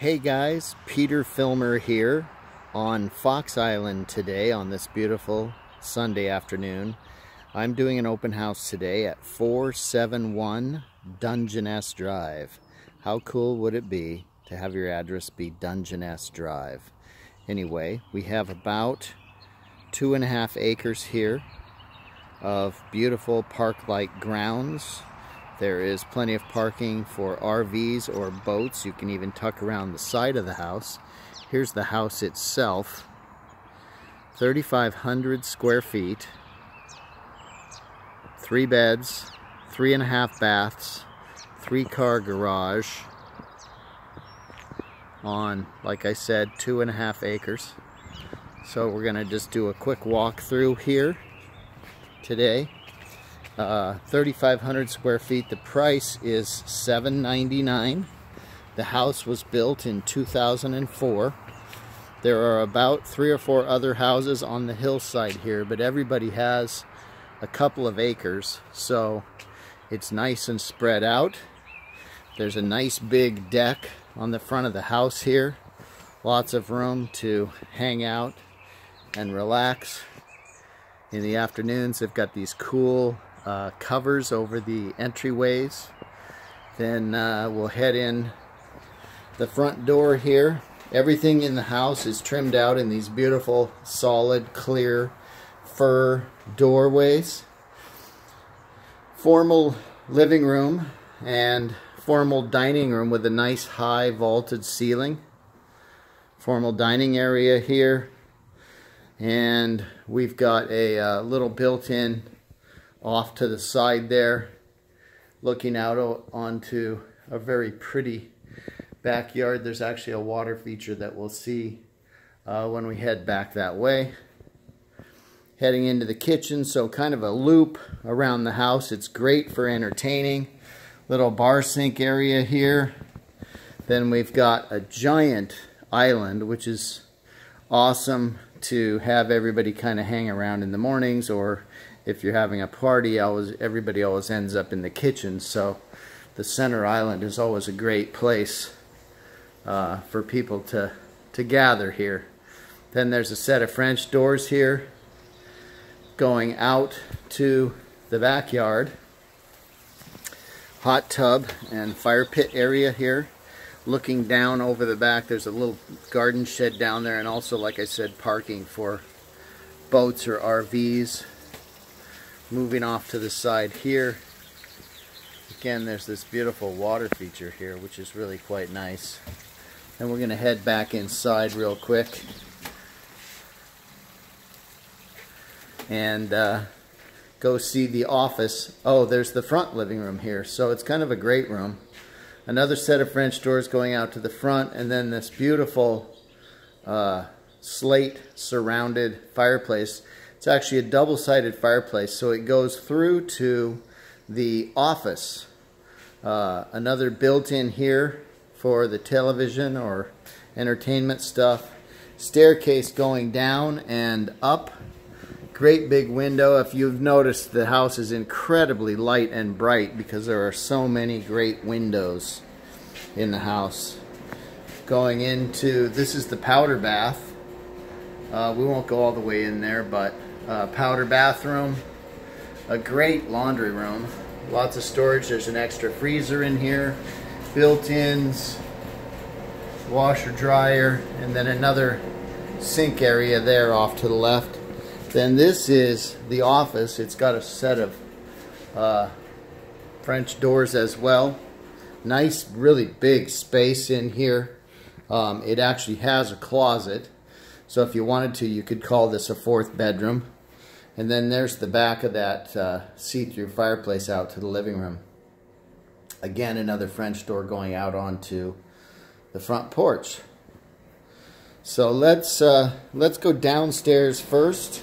Hey guys, Peter Filmer here on Fox Island today on this beautiful Sunday afternoon. I'm doing an open house today at 471 Dungeness Drive. How cool would it be to have your address be Dungeness Drive? Anyway, we have about 2.5 acres here of beautiful park-like grounds. There is plenty of parking for RVs or boats. You can even tuck around the side of the house. Here's the house itself. 3,500 square feet. 3 beds, 3.5 baths, 3-car garage on, like I said, 2.5 acres. So we're gonna just do a quick walk through here today. 3,500 square feet. The price is $799. The house was built in 2004. There are about 3 or 4 other houses on the hillside here, but everybody has a couple of acres, so it's nice and spread out. There's a nice big deck on the front of the house here. Lots of room to hang out and relax. In the afternoons, they've got these cool covers over the entryways. Then we'll head in the front door here. Everything in the house is trimmed out in these beautiful, solid, clear fir doorways. Formal living room and formal dining room with a nice high vaulted ceiling. Formal dining area here. And we've got a little built-in off to the side there, looking out onto a very pretty backyard. There's actually a water feature that we'll see when we head back that way. Heading into the kitchen, so kind of a loop around the house. It's great for entertaining. Little bar sink area here. Then we've got a giant island, which is awesome to have everybody kind of hang around in the mornings, or if you're having a party, everybody always ends up in the kitchen. So the center island is always a great place for people to gather here. Then there's a set of French doors here going out to the backyard. Hot tub and fire pit area here. Looking down over the back, there's a little garden shed down there, and also, like I said, parking for boats or RVs. Moving off to the side here, again, there's this beautiful water feature here, which is really quite nice. And we're going to head back inside real quick and go see the office. Oh, there's the front living room here, so it's kind of a great room. Another set of French doors going out to the front, and then this beautiful slate surrounded fireplace. It's actually a double-sided fireplace, so it goes through to the office. Another built-in here for the television or entertainment stuff. Staircase going down and up. Great big window. If you've noticed, the house is incredibly light and bright because there are so many great windows in the house. Going into, this is the powder bath. We won't go all the way in there, but powder bathroom. A great laundry room. Lots of storage. There's an extra freezer in here. Built-ins, washer dryer, and then another sink area there off to the left. Then this is the office. It's got a set of French doors as well. Nice, really big space in here. It actually has a closet, so if you wanted to, you could call this a 4th bedroom. And then there's the back of that see-through fireplace out to the living room. Again, another French door going out onto the front porch. So let's go downstairs first.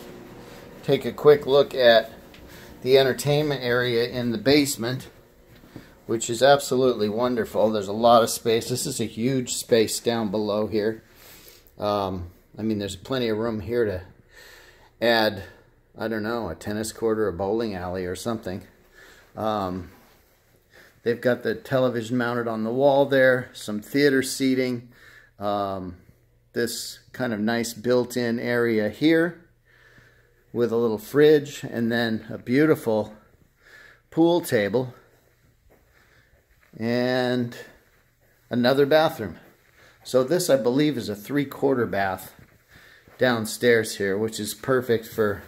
Take a quick look at the entertainment area in the basement, which is absolutely wonderful. There's a lot of space. This is a huge space down below here. I mean, there's plenty of room here to add, I don't know, a tennis court or a bowling alley or something. They've got the television mounted on the wall there, some theater seating, this kind of nice built-in area here with a little fridge, and then a beautiful pool table and another bathroom. So this, I believe, is a 3/4 bath downstairs here, which is perfect for,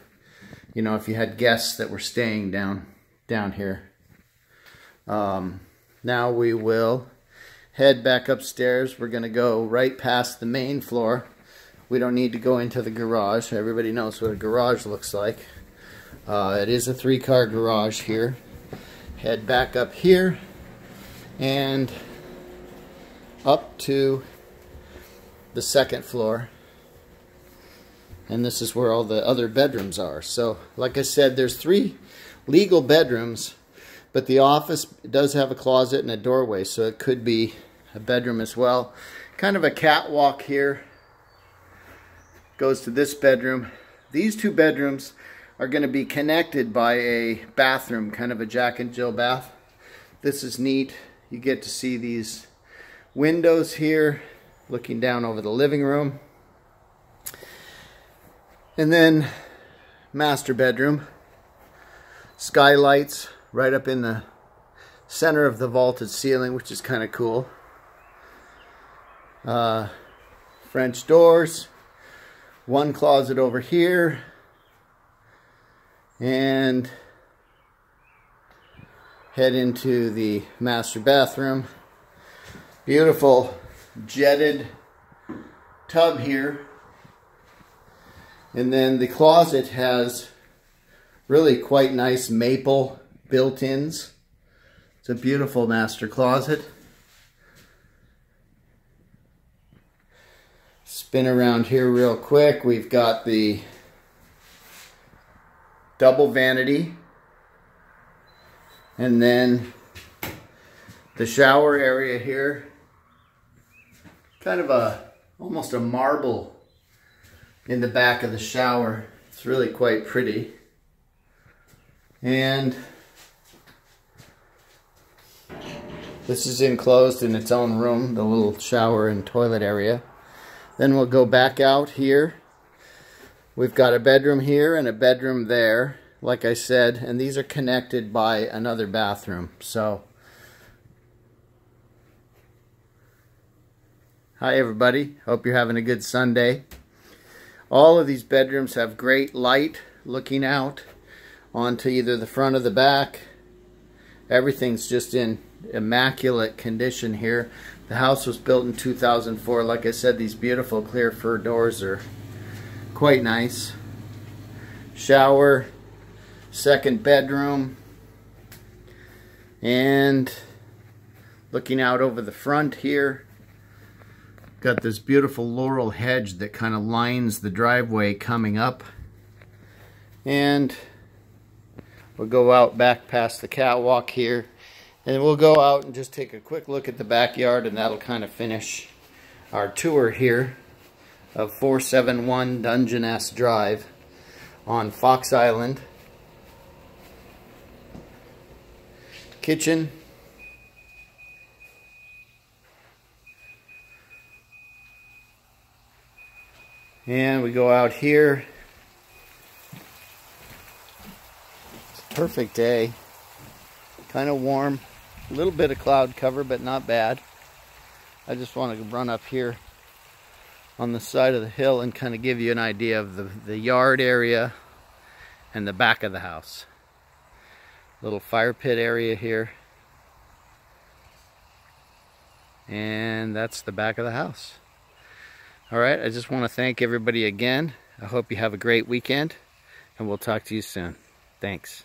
you know, if you had guests that were staying down here. Now we will head back upstairs. We're going to go right past the main floor. We don't need to go into the garage. Everybody knows what a garage looks like. It is a 3-car garage here. Head back up here and up to the 2nd floor. And this is where all the other bedrooms are. So, like I said, there's 3 legal bedrooms, but the office does have a closet and a doorway, so it could be a bedroom as well. Kind of a catwalk here. Goes to this bedroom. These 2 bedrooms are going to be connected by a bathroom, kind of a Jack and Jill bath. This is neat. You get to see these windows here, looking down over the living room. And then master bedroom. Skylights right up in the center of the vaulted ceiling, which is kind of cool. French doors. 1 closet over here. And head into the master bathroom. Beautiful jetted tub here. And then the closet has really quite nice maple built-ins. It's a beautiful master closet. Spin around here real quick. We've got the double vanity. And then the shower area here. Kind of almost a marble in the back of the shower. It's really quite pretty. And this is enclosed in its own room, the little shower and toilet area. Then we'll go back out here. We've got a bedroom here and a bedroom there, like I said, and these are connected by another bathroom. So, hi everybody, hope you're having a good Sunday. All of these bedrooms have great light looking out onto either the front or the back. Everything's just in immaculate condition here. The house was built in 2004. Like I said, these beautiful clear fir doors are quite nice. Shower, 2nd bedroom, and looking out over the front here. Got this beautiful laurel hedge that kind of lines the driveway coming up. And we'll go out back past the catwalk here. And we'll go out and just take a quick look at the backyard, and that'll kind of finish our tour here of 471 Dungeness Drive on Fox Island. Kitchen. And we go out here. It's a perfect day. Kind of warm. A little bit of cloud cover, but not bad. I just want to run up here on the side of the hill and kind of give you an idea of the yard area and the back of the house. Little fire pit area here. And that's the back of the house. Alright, I just want to thank everybody again. I hope you have a great weekend, and we'll talk to you soon. Thanks.